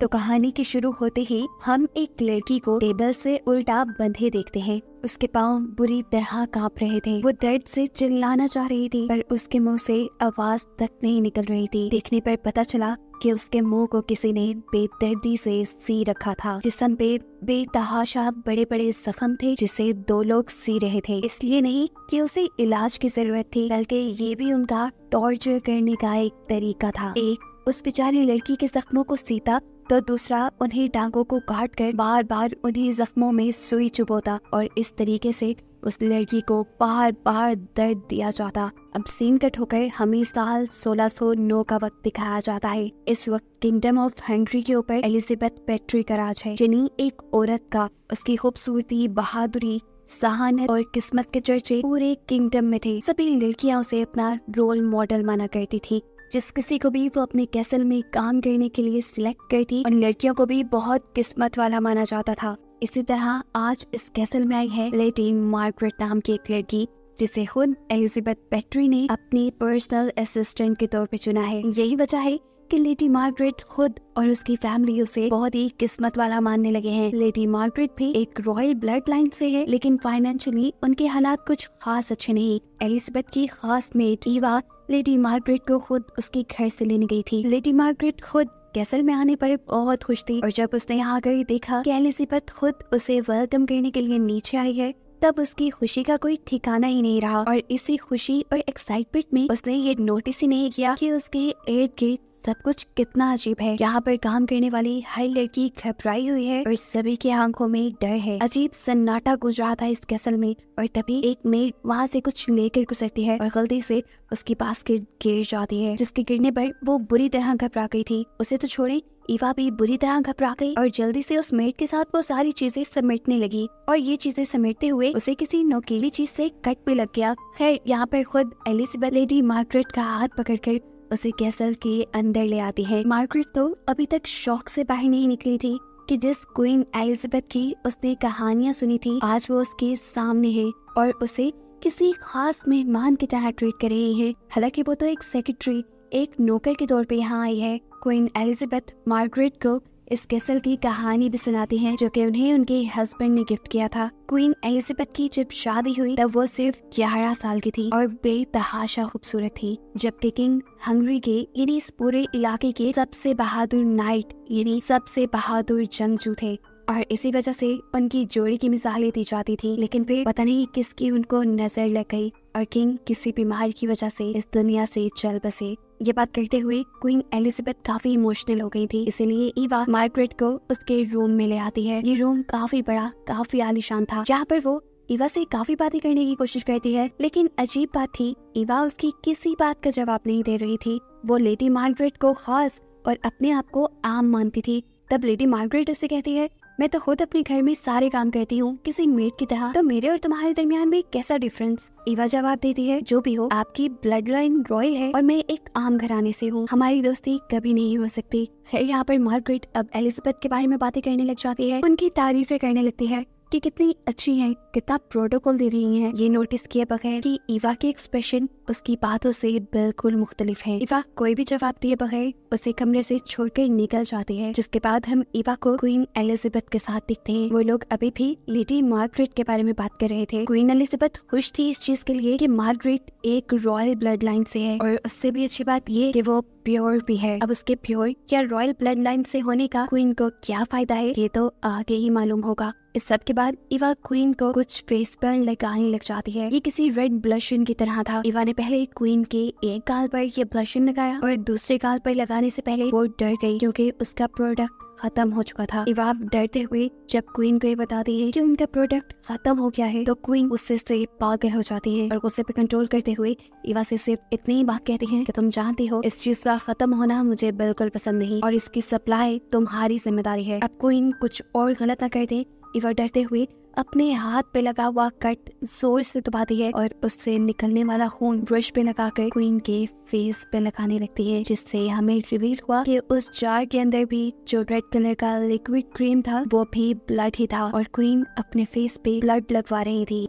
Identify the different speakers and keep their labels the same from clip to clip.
Speaker 1: तो कहानी के शुरू होते ही हम एक लड़की को टेबल से उल्टा बंधे देखते हैं। उसके पाँव बुरी तरह कांप रहे थे। वो दर्द से चिल्लाना चाह रही थी पर उसके मुंह से आवाज तक नहीं निकल रही थी। देखने पर पता चला कि उसके मुंह को किसी ने बेदर्दी से सी रखा था। जिस्म पे बेतहाशा बड़े बड़े जख्म थे जिसे 2 लोग सी रहे थे। इसलिए नहीं कि उसे इलाज की जरूरत थी, बल्कि ये भी उनका टॉर्चर करने का एक तरीका था। एक उस बेचारी लड़की के जख्मों को सीता तो दूसरा उन्हें टांगों को काट कर बार बार उन्हें जख्मों में सुई चुभोता और इस तरीके से उस लड़की को बार बार दर्द दिया जाता। अब सीन कट होकर हमें साल 1609 का वक्त दिखाया जाता है। इस वक्त किंगडम ऑफ हंगरी के ऊपर एलिजाबेथ पेट्री का राज है। जिन्हीं एक औरत का उसकी खूबसूरती, बहादुरी, सहानत और किस्मत के चर्चे पूरे किंगडम में थे। सभी लड़कियां उसे अपना रोल मॉडल माना करती थी। जिस किसी को भी वो अपने कैसल में काम करने के लिए सिलेक्ट करती, उन लड़कियों को भी बहुत किस्मत वाला माना जाता था। इसी तरह आज इस कैसल में आई है लेडी मार्गरेट नाम की एक लड़की, जिसे खुद एलिजाबेथ पेट्री ने अपनी पर्सनल असिस्टेंट के तौर पे चुना है। यही वजह है कि लेडी मार्गरेट खुद और उसकी फैमिली उसे बहुत ही किस्मत वाला मानने लगे हैं। लेडी मार्गरेट भी एक रॉयल ब्लड लाइन से है, लेकिन फाइनेंशियली उनके हालात कुछ खास अच्छे नहीं। एलिजाबेथ की खास मेट ईवा लेडी मार्गरेट को खुद उसके घर से लेने गई थी। लेडी मार्गरेट खुद कैसल में आने पर बहुत खुश थी और जब उसने यहाँ आकर देखा कि एलिजाबेथ खुद उसे वेलकम करने के लिए नीचे आई है, तब उसकी खुशी का कोई ठिकाना ही नहीं रहा। और इसी खुशी और एक्साइटमेंट में उसने ये नोटिस ही नहीं किया कि उसके इर्द गिर्द सब कुछ कितना अजीब है। यहाँ पर काम करने वाली हर लड़की घबराई हुई है और सभी की आंखों में डर है। अजीब सन्नाटा गुज रहा था इस कैसल में और तभी एक मेड वहाँ से कुछ लेकर गुजरती है और गलती से उसकी बास्केट गिर जाती है, जिसके गिरने पर वो बुरी तरह घबरा गई थी। उसे तो छोड़े, ईवा भी बुरी तरह घबरा गई और जल्दी से उस मेड के साथ वो सारी चीजें समेटने लगी और ये चीजें समेटते हुए उसे किसी नोकीली चीज से कट भी लग गया। खैर यहाँ पर खुद एलिजाबेथ लेडी मार्गरेट का हाथ पकड़कर उसे कैसल के अंदर ले आती है। मार्गरेट तो अभी तक शौक से बाहर नहीं निकली थी कि जिस क्वीन एलिजाबेथ की उसने कहानियां सुनी थी, आज वो उसके सामने है और उसे किसी खास मेहमान की तरह ट्रीट कर रही है। हालांकि वो तो एक सेक्रेटरी, एक नौकर के तौर पे यहाँ आई है। क्वीन एलिजाबेथ मार्गरेट को इस कैसल की कहानी भी सुनाती है जो कि उन्हें उनके हस्बैंड ने गिफ्ट किया था। क्वीन एलिजाबेथ की जब शादी हुई तब वो सिर्फ 11 साल की थी और बेतहाशा खूबसूरत थी, जबकि किंग हंगरी के यानी इस पूरे इलाके के सबसे बहादुर नाइट यानी सबसे बहादुर जंगजू थे और इसी वजह से उनकी जोड़ी की मिसालें दी जाती थी। लेकिन फिर पता नहीं किसकी उनको नजर लग गई और किंग किसी बीमारी की वजह से इस दुनिया से चल बसे। ये बात करते हुए क्वीन एलिजाबेथ काफी इमोशनल हो गई थी, इसीलिए ईवा मार्गरेट को उसके रूम में ले आती है। ये रूम काफी बड़ा, काफी आलीशान था, जहाँ पर वो ईवा से काफी बातें करने की कोशिश करती है। लेकिन अजीब बात थी, ईवा उसकी किसी बात का जवाब नहीं दे रही थी। वो लेडी मार्गरेट को खास और अपने आप को आम मानती थी। तब लेडी मार्गरेट उससे कहती है, मैं तो खुद अपने घर में सारे काम करती हूँ किसी मेड की तरह, तो मेरे और तुम्हारे दरमियान में कैसा डिफरेंस। ईवा जवाब देती है, जो भी हो, आपकी ब्लड लाइन रॉयल है और मैं एक आम घराने से हूँ, हमारी दोस्ती कभी नहीं हो सकती। खैर यहाँ पर मार्गरेट अब एलिजाबेथ के बारे में बातें करने लग जाती है, उनकी तारीफें करने लगती है कि कितनी अच्छी है, कितना प्रोटोकॉल दे रही है। ये नोटिस किए बगैर कि ईवा के एक्सप्रेशन उसकी बातों से बिल्कुल मुख्तलिफ है। ईवा कोई भी जवाब दिए बगैर उसे कमरे से छोड़कर निकल जाती है, जिसके बाद हम ईवा को क्वीन एलिजाबेथ के साथ दिखते हैं। वो लोग अभी भी लेडी मार्गरेट के बारे में बात कर रहे थे। क्वीन एलिजाबेथ खुश थी इस चीज के लिए कि मार्गरेट एक रॉयल ब्लड लाइन से है और उससे भी अच्छी बात ये कि वो प्योर भी है। अब उसके प्योर या रॉयल ब्लड लाइन से होने का क्वीन को क्या फायदा है, ये तो आगे ही मालूम होगा। इस सब के बाद ईवा क्वीन को कुछ फेस पर लगाने लग जाती है। ये किसी रेड ब्लशन की तरह था। ईवा ने पहले क्वीन के एक गाल पर ये ब्लशन लगाया और दूसरे गाल पर लगाने से पहले वो डर गई क्योंकि उसका प्रोडक्ट खत्म हो चुका था। ईवा डरते हुए जब क्वीन को ये बताती है कि उनका प्रोडक्ट खत्म हो गया है, तो क्वीन गुस्से से पागल हो जाती है और गुस्से पे कंट्रोल करते हुए ईवा से सिर्फ इतनी ही बात कहती है कि तुम जानती हो इस चीज का खत्म होना मुझे बिल्कुल पसंद नहीं और इसकी सप्लाई तुम्हारी जिम्मेदारी है। अब क्वीन कुछ और गलत न कर दे, ईवा डरते हुए अपने हाथ पे लगा हुआ कट जोर से दबाती है और उससे निकलने वाला खून ब्रश पे लगाकर क्वीन के फेस पे लगाने लगती है, जिससे हमें रिवील हुआ कि उस जार के अंदर भी जो रेड कलर का लिक्विड क्रीम था वो भी ब्लड ही था और क्वीन अपने फेस पे ब्लड लगवा रही थी।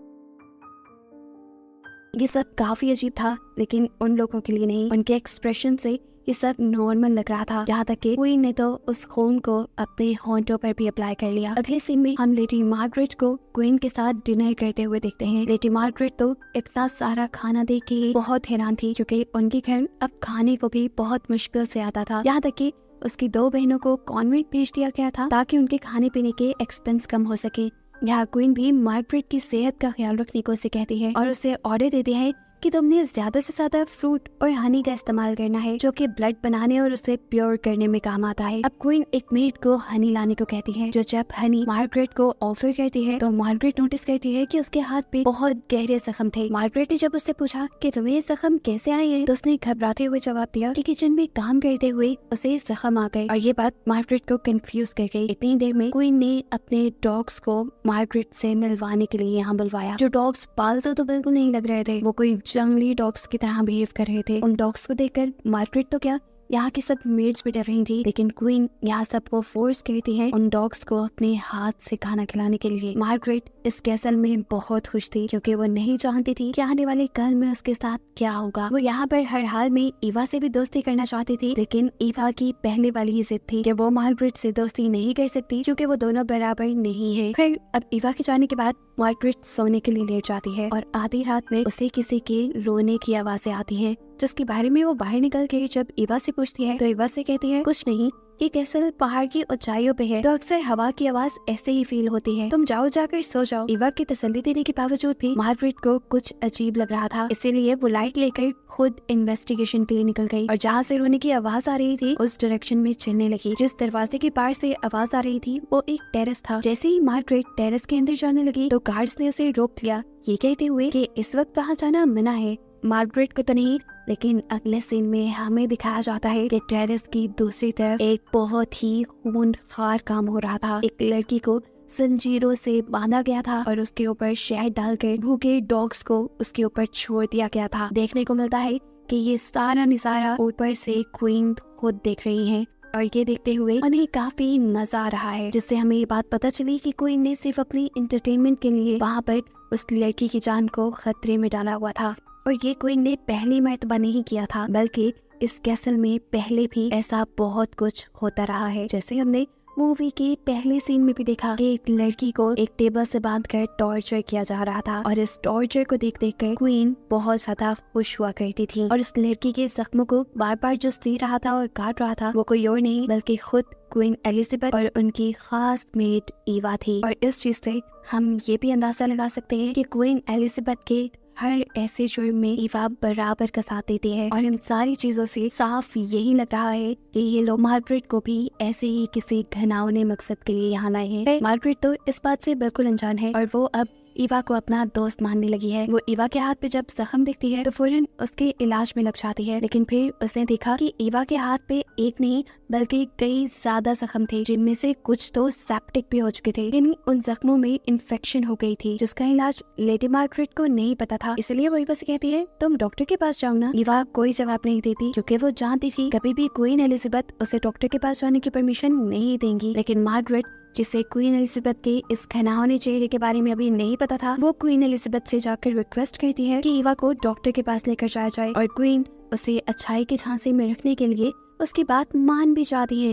Speaker 1: ये सब काफी अजीब था, लेकिन उन लोगों के लिए नहीं। उनके एक्सप्रेशन से ये सब नॉर्मल लग रहा था, यहाँ तक कि क्वीन ने तो उस खून को अपने होंठों पर भी अप्लाई कर लिया। अगले सीन में हम लेडी मार्गरेट को क्वीन के साथ डिनर करते हुए देखते हैं। लेडी मार्गरेट तो इतना सारा खाना देख के बहुत हैरान थी, क्योंकि उनके घर अब खाने को भी बहुत मुश्किल से आता था। यहाँ तक कि उसकी 2 बहनों को कॉन्वेंट भेज दिया गया था ताकि उनके खाने पीने के एक्सपेंस कम हो सके। यहाँ क्वीन भी मार्गरेट की सेहत का ख्याल रखने को उसे कहती है और उसे ऑर्डर देती है कि तुमने ज्यादा से ज्यादा फ्रूट और हनी का इस्तेमाल करना है, जो कि ब्लड बनाने और उसे प्योर करने में काम आता है। अब क्वीन एक मेड को हनी लाने को कहती है, जो जब हनी मार्गरेट को ऑफर करती है तो मार्गरेट नोटिस करती है कि उसके हाथ पे बहुत गहरे जख्म थे। मार्गरेट ने जब उससे पूछा कि तुम्हें ये जख्म कैसे आए हैं, तो उसने घबराते हुए जवाब दिया कि किचन में काम करते हुए उसे जख्म आ गए, और ये बात मार्गरेट को कंफ्यूज कर गई। इतनी देर में क्वीन ने अपने डॉग्स को मार्गरेट से मिलवाने के लिए यहाँ बुलवाया। जो डॉग्स पालतू तो बिल्कुल नहीं लग रहे थे, वो कोई जंगली डॉग्स की तरह बिहेव कर रहे थे। उन डॉग्स को देखकर मार्गरेट तो क्या, यहाँ की सब मेड्स भी डर रही थी, लेकिन क्वीन यहाँ सबको फोर्स करती है उन डॉग्स को अपने हाथ से खाना खिलाने के लिए। मार्गरेट इस कैसल में बहुत खुश थी, क्योंकि वो नहीं चाहती थी कि आने वाले कल में उसके साथ क्या होगा। वो यहाँ पर हर हाल में ईवा से भी दोस्ती करना चाहती थी, लेकिन ईवा की पहले वाली ही जिद थी कि वो मार्गरेट से दोस्ती नहीं कर सकती, क्योंकि वो दोनों बराबर नहीं है। फिर अब ईवा के जाने के बाद मार्गरेट सोने के लिए लेट जाती है और आधी रात में उसे किसी के रोने की आवाजें आती है, जिसके बारे में वो बाहर निकल के जब ईवा से पूछती है तो ईवा से कहती है कुछ नहीं, ये कैसल पहाड़ की ऊंचाइयों पे है, तो अक्सर हवा की आवाज ऐसे ही फील होती है, तुम जाओ जाकर सो जाओ। ईवा की तसल्ली देने के बावजूद भी मार्गरेट को कुछ अजीब लग रहा था, इसीलिए वो लाइट लेकर खुद इन्वेस्टिगेशन के लिए निकल गई और जहाँ से रोने की आवाज आ रही थी उस डायरेक्शन में चलने लगी। जिस दरवाजे के पार से आवाज आ रही थी वो एक टेरेस था। जैसे ही मार्गरेट टेरेस के अंदर जाने लगी तो गार्ड्स ने उसे रोक लिया, ये कहते हुए कि इस वक्त वहाँ जाना मना है। मार्गरेट को तो नहीं, लेकिन अगले सीन में हमें दिखाया जाता है कि टेरेस की दूसरी तरफ एक बहुत ही खूंखार काम हो रहा था। एक लड़की को जंजीरों से बांधा गया था और उसके ऊपर शहद डालकर भूखे डॉग्स को उसके ऊपर छोड़ दिया गया था। देखने को मिलता है कि ये सारा निजारा ऊपर से क्वीन खुद देख रही है और ये देखते हुए उन्हें काफी मजा आ रहा है, जिससे हमें ये बात पता चली कि क्वीन ने सिर्फ अपनी एंटरटेनमेंट के लिए वहाँ पर उस लड़की की जान को खतरे में डाला हुआ था। और ये क्वीन ने पहली मर्तबा नहीं किया था, बल्कि इस कैसल में पहले भी ऐसा बहुत कुछ होता रहा है। जैसे हमने मूवी के पहले सीन में भी देखा कि एक लड़की को एक टेबल से बांधकर टॉर्चर किया जा रहा था और इस टॉर्चर को देख देख कर क्वीन बहुत ज्यादा खुश हुआ करती थी और इस लड़की के जख्मों को बार बार जो सी रहा था और काट रहा था वो कोई और नहीं बल्कि खुद क्वीन एलिजाबेथ और उनकी खास मेट ईवा थी। और इस चीज से हम ये भी अंदाजा लगा सकते हैं कि क्वीन एलिजाबेथ के हर ऐसे जुर्म में ईवा बराबर का साथ देती है और इन सारी चीजों से साफ यही लग रहा है कि ये लोग मार्गरेट को भी ऐसे ही किसी घिनौने मकसद के लिए यहाँ लाए हैं। मार्गरेट तो इस बात से बिल्कुल अनजान है और वो अब ईवा को अपना दोस्त मानने लगी है। वो ईवा के हाथ पे जब जख्म देखती है तो फौरन उसके इलाज में लग जाती है, लेकिन फिर उसने देखा कि ईवा के हाथ पे एक नहीं बल्कि कई ज्यादा जख्म थे, जिनमें से कुछ तो सेप्टिक भी हो चुके थे। यानी उन जख्मों में इन्फेक्शन हो गई थी, जिसका इलाज लेडी मार्गरेट को नहीं पता था। इसलिए वो ईवा से कहती है तुम डॉक्टर के पास जाओ ना। ईवा कोई जवाब नहीं देती, क्योंकि वो जानती थी कभी भी क्वीन एलिजाबेथ उसे डॉक्टर के पास जाने की परमिशन नहीं देंगी। लेकिन मार्गरेट, जिसे क्वीन एलिजाबेथ के इस घिनौने चेहरे के बारे में अभी नहीं पता था, वो क्वीन एलिजाबेथ से जाकर रिक्वेस्ट करती है कि ईवा को डॉक्टर के पास लेकर जाया जाए और क्वीन उसे अच्छाई के झांसे में रखने के लिए उसकी बात मान भी जाती है।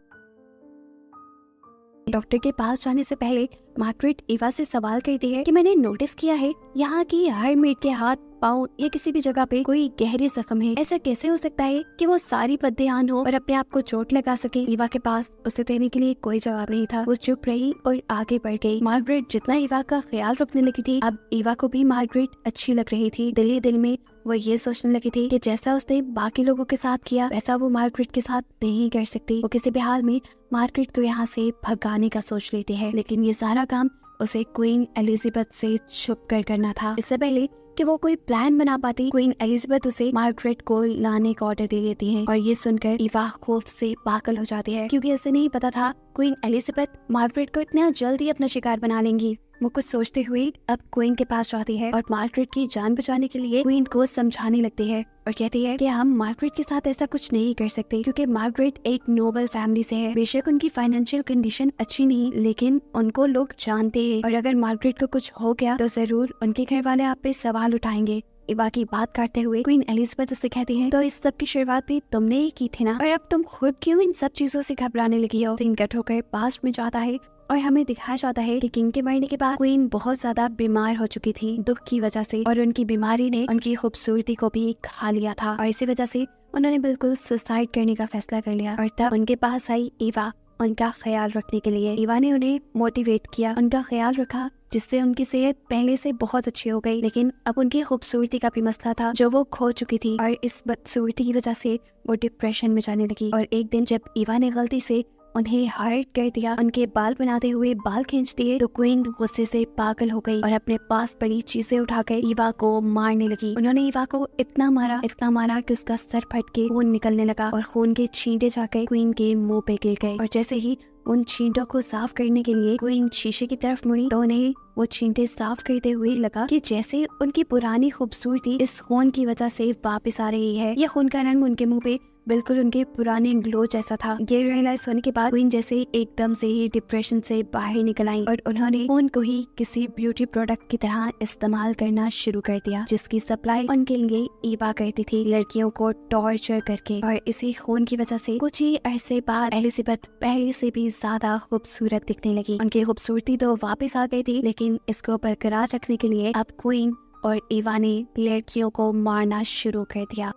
Speaker 1: डॉक्टर के पास जाने से पहले मार्गरेट ईवा से सवाल करती है कि मैंने नोटिस किया है यहाँ की हर मेड के हाथ, पाँव या किसी भी जगह पे कोई गहरे जख्म है। ऐसा कैसे हो सकता है कि वो सारी बददेहान हो और अपने आप को चोट लगा सके? ईवा के पास उसे देने के लिए कोई जवाब नहीं था। वो चुप रही और आगे बढ़ गई। मार्गरेट जितना ईवा का ख्याल रखने लगी थी, अब ईवा को भी मार्गरेट अच्छी लग रही थी। दिल ही दिल में वो ये सोचने लगी थी कि जैसा उसने बाकी लोगों के साथ किया वैसा वो मार्गरेट के साथ नहीं कर सकती। वो किसी भी हाल में मार्गरेट को यहाँ से भगाने का सोच लेती है, लेकिन ये सारा काम उसे क्वीन एलिजाबेथ से छुप कर करना था। इससे पहले कि वो कोई प्लान बना पाती, क्वीन एलिजाबेथ उसे मार्गरेट को लाने का ऑर्डर दे देती है और ये सुनकर ईवा खौफ से पागल हो जाती है, क्योंकि उसे नहीं पता था क्वीन एलिजाबेथ मार्गरेट को इतना जल्दी अपना शिकार बना लेंगी। वो कुछ सोचते हुए अब क्वीन के पास जाती है और मार्गरेट की जान बचाने के लिए क्वीन को समझाने लगती है और कहती है कि हम मार्गरेट के साथ ऐसा कुछ नहीं कर सकते, क्योंकि मार्गरेट एक नोबल फैमिली से है। बेशक उनकी फाइनेंशियल कंडीशन अच्छी नहीं, लेकिन उनको लोग जानते हैं और अगर मार्गरेट को कुछ हो गया तो जरूर उनके घर वाले आप पे सवाल उठाएंगे। इवा की बात करते हुए क्वीन एलिजाबेथ उससे कहती है, तो इस सब की शुरुआत भी तुमने ही की थी ना, और अब तुम खुद क्यों इन सब चीजों से घबराने लगी हो। सीन कट होकर पास्ट में जाता है और हमें दिखाया जाता है कि किंग के मरने के बाद क्वीन बहुत ज्यादा बीमार हो चुकी थी दुख की वजह से, और उनकी बीमारी ने उनकी खूबसूरती को भी खा लिया था, और इसी वजह से उन्होंने बिल्कुल सुसाइड करने का फैसला कर लिया। और तब उनके पास आई इवा उनका ख्याल रखने के लिए। इवा ने उन्हें मोटिवेट किया, उनका ख्याल रखा, जिससे उनकी सेहत पहले से बहुत अच्छी हो गई। लेकिन अब उनकी खूबसूरती का भी मसला था जो वो खो चुकी थी, और इस बदसूरती की वजह से वो डिप्रेशन में जाने लगी। और एक दिन जब इवा ने गलती से उन्हें हर्ट कर दिया, उनके बाल बनाते हुए बाल खींच दिए, तो क्वीन गुस्से से पागल हो गई और अपने पास पड़ी चीजें उठाकर इवा को मारने लगी। उन्होंने इवा को इतना मारा कि उसका सर फट के खून निकलने लगा, और खून के छींटे जाकर क्वीन के मुंह पे गिर गए। और जैसे ही उन छींटों को साफ करने के लिए क्वीन शीशे की तरफ मुड़ी, तो उन्हें वो छींटे साफ करते हुए लगा कि जैसे उनकी पुरानी खूबसूरती इस खून की वजह से वापस आ रही है। ये खून का रंग उनके मुंह पे बिल्कुल उनके पुराने ग्लो जैसा था। ये रियलाइज होने के बाद क्वीन जैसे एकदम से ही डिप्रेशन से बाहर निकल आई, और उन्होंने खून को ही किसी ब्यूटी प्रोडक्ट की तरह इस्तेमाल करना शुरू कर दिया, जिसकी सप्लाई उनके लिए इवा करती थी, लड़कियों को टॉर्चर करके। और इसी खून की वजह से कुछ ही अरसे बाद एलिजाबेथ पहले से भी ज्यादा खूबसूरत दिखने लगी। उनकी खूबसूरती तो वापस आ गई थी, लेकिन इसको बरकरार रखने के लिए अब क्वीन और इवा ने लड़कियों को मारना शुरू कर दिया।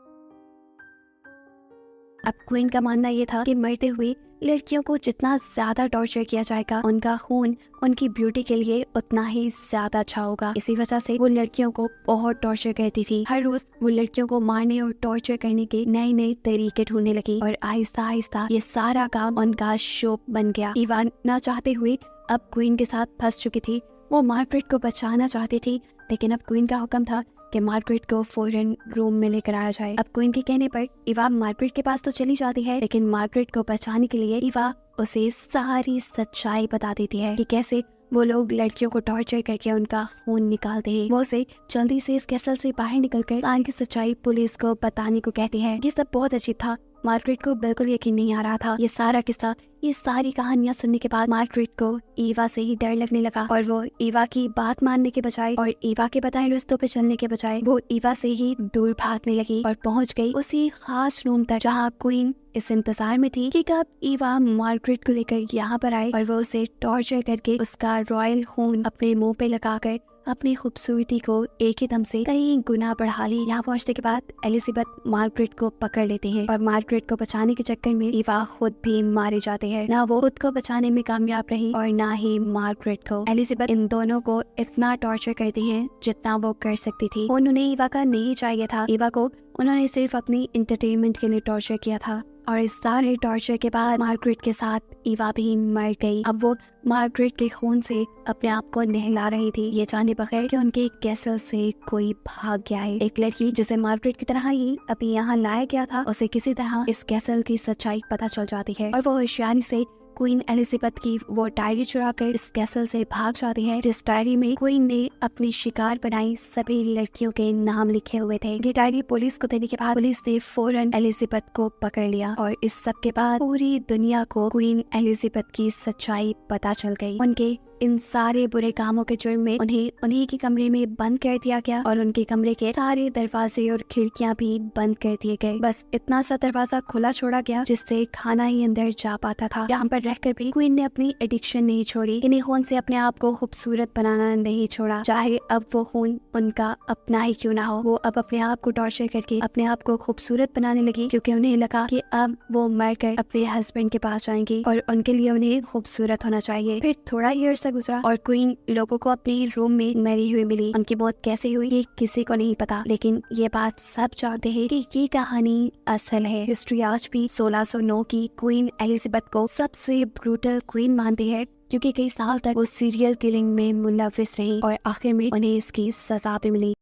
Speaker 1: अब क्वीन का मानना ये था कि मरते हुए लड़कियों को जितना ज्यादा टॉर्चर किया जाएगा, उनका खून उनकी ब्यूटी के लिए उतना ही ज्यादा अच्छा होगा। इसी वजह से वो लड़कियों को बहुत टॉर्चर करती थी। हर रोज वो लड़कियों को मारने और टॉर्चर करने के नए नए तरीके ढूंढने लगी, और आहिस्ता आहिस्ता ये सारा काम उनका शो बन गया। इवा ना चाहते हुए अब क्वीन के साथ फंस चुकी थी। वो मार्गरेट को बचाना चाहती थी, लेकिन अब क्वीन का हुक्म था कि मार्गरेट को फौरन रूम में लेकर आया जाए। अब क्वीन के कहने पर इवा मार्गरेट के पास तो चली जाती है, लेकिन मार्गरेट को बचाने के लिए इवा उसे सारी सच्चाई बता देती है कि कैसे वो लोग लड़कियों को टॉर्चर करके उनका खून निकालते हैं। वो उसे जल्दी से इस कैसल से बाहर निकलकर सारी सच्चाई पुलिस को बताने को कहती है। ये सब बहुत अजीब था, मार्गरेट को बिल्कुल यकीन नहीं आ रहा था। ये सारा किस्सा, ये सारी कहानियां सुनने के बाद मार्गरेट को इवा से ही डर लगने लगा, और वो इवा की बात मानने के बजाय और इवा के बताए रास्तों पे चलने के बजाय वो इवा से ही दूर भागने लगी, और पहुंच गई उसी खास रूम तक जहां क्वीन इस इंतजार में थी कि कब इवा मार्गरेट को लेकर यहाँ पर आए और वो उसे टॉर्चर करके उसका रॉयल खून अपने मुंह पे लगाकर अपनी खूबसूरती को एक ही दम से कई गुना बढ़ा ली। यहाँ पहुँचने के बाद एलिजाबेथ मार्गरेट को पकड़ लेते हैं, और मार्गरेट को बचाने के चक्कर में इवा खुद भी मारे जाते हैं। ना वो खुद को बचाने में कामयाब रही और ना ही मार्गरेट को। एलिजाबेथ इन दोनों को इतना टॉर्चर करती है जितना वो कर सकती थी। उन्होंने इवा का नहीं चाहिए था। इवा को उन्होंने सिर्फ अपनी इंटरटेनमेंट के लिए टॉर्चर किया था, और इस सारे टॉर्चर के बाद मार्गरेट के साथ इवा भी मर गई। अब वो मार्गरेट के खून से अपने आप को नहला रही थी, ये जाने बगैर कि उनके कैसल से कोई भाग गया है। एक लड़की जिसे मार्गरेट की तरह ही अभी यहाँ लाया गया था, उसे किसी तरह इस कैसल की सच्चाई पता चल जाती है, और वो होशियारी से क्वीन एलिजाबेथ की वो डायरी चुराकर इस कैसल से भाग जाती है, जिस डायरी में क्वीन ने अपनी शिकार बनाई सभी लड़कियों के नाम लिखे हुए थे। ये डायरी पुलिस को देने के बाद पुलिस ने फौरन एलिजाबेथ को पकड़ लिया, और इस सब के बाद पूरी दुनिया को क्वीन एलिजाबेथ की सच्चाई पता चल गई। उनके इन सारे बुरे कामों के जुर्म में उन्हें उन्हीं के कमरे में बंद कर दिया गया, और उनके कमरे के सारे दरवाजे और खिड़कियां भी बंद कर दिए गए। बस इतना सा दरवाजा खुला छोड़ा गया जिससे खाना ही अंदर जा पाता था। यहाँ पर रहकर भी क्वीन ने अपनी एडिक्शन नहीं छोड़ी, इन्हीं खून से अपने आप को खूबसूरत बनाना नहीं छोड़ा, चाहे अब वो खून उनका अपना ही क्यों ना हो। वो अब अपने आप को टॉर्चर करके अपने आप को खूबसूरत बनाने लगी, क्योंकि उन्हें लगा कि अब वो मरकर अपने हस्बैंड के पास जाएंगी, और उनके लिए उन्हें खूबसूरत होना चाहिए। फिर थोड़ा ही अर्सा गुजरा और क्वीन लोगों को अपने रूम में मरी हुई मिली। उनकी मौत कैसे हुई ये किसी को नहीं पता, लेकिन ये बात सब जानते हैं कि ये कहानी असल है। हिस्ट्री आज भी 1609 की क्वीन एलिजाबेथ को सबसे ब्रूटल क्वीन मानती है, क्योंकि कई साल तक वो सीरियल किलिंग में मुलविस रही और आखिर में उन्हें इसकी सजा भी मिली।